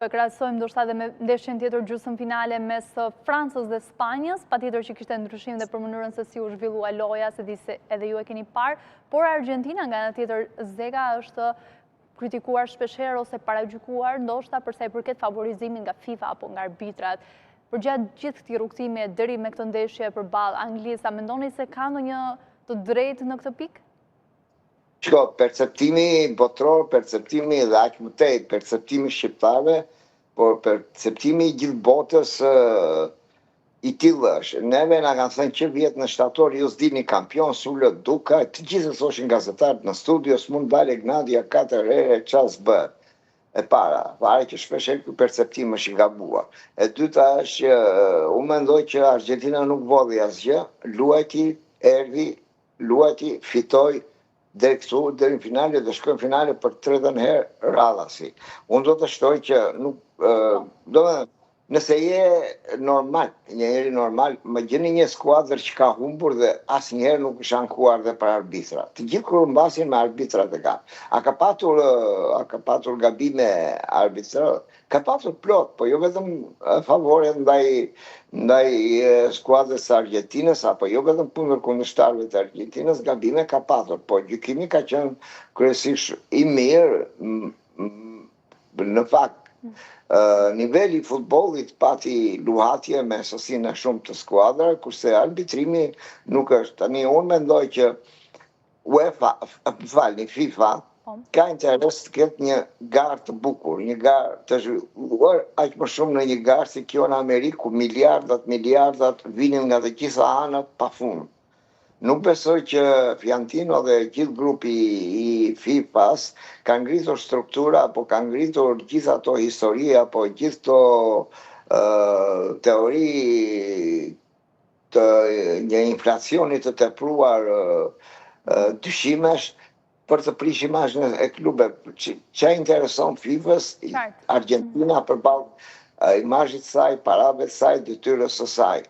Krahasojmë ndoshta edhe me ndeshjen tjetër gjysmë finale mes Francës dhe Spanjës, patjetër që kishte ndryshim dhe për mënyrën se si u zhvillua loja, se di se edhe ju e keni parë, por Argentina nga ana tjetër Zeka është kritikuar shpeshherë ose paragjykuar ndoshta për sa i përket favorizimin nga FIFA apo nga arbitrat. Përgjatë gjithë këtij rrugtimi deri me këtë ndeshje përballë Anglisë, a mendoni se ka ndonjë të drejtë në këtë pikë? Shko, perceptimi botror, perceptimi dhe aq më tej, perceptimi shqiptarëve, por perceptimi i gjithë botës i tillë është. Neve na kanë thënë që vjet në shtator ju s'dini kampion, sulët duka, të gjithë thoshin gazetarët në studio, s'mund dalë Ignatia 4 herë çfarë bëhet. E para, pare që shpesh ky perceptim është i gabuar. E dyta është që unë mendoj që Argentina nuk vodhi asgjë, luajti, fitoi deri këtu, deri në finale dhe shkojnë në finale për 30 herë radhasi. Unë do të shtoj që nuk, nëse je normal, njëri normal, më gjeni një skuadër që ka humbur dhe asnjëherë nuk është ankuar dhe për arbitra. Të gjithë kurrëmbasin me arbitrat e ka. A ka patur gabime arbitrar? Ka patur plot, po jo vetëm favore ndaj skuadrës së Argentinës, apo jo vetëm kundër kundërshtarëve të Argentinës, gabime ka patur, po gjykimi ka qenë kryesisht i mirë. Në fakt, niveli i futbollit pati luhatje me sasinë shumë të skuadra, kurse arbitrimi nuk është. Tani unë mendoj që FIFA ka interes të ketë një garë të bukur, një garë të zhvilluar, aq më shumë në një garë si kjo në Amerikë, ku miliardat vinin nga të gjitha anët pafund. Nuk besoj që Fiantino dhe gjithë grupi i FIFA-s ka ngritur struktura, apo ka ngritur gjithë ato histori, apo gjithë to teori të një inflacioni të tepruar dyshimesh për të prish imazhin e klubeve. Çfarë intereson FIFA-s? Argentina përballë imazhit të saj, parave të saj, detyrës së saj.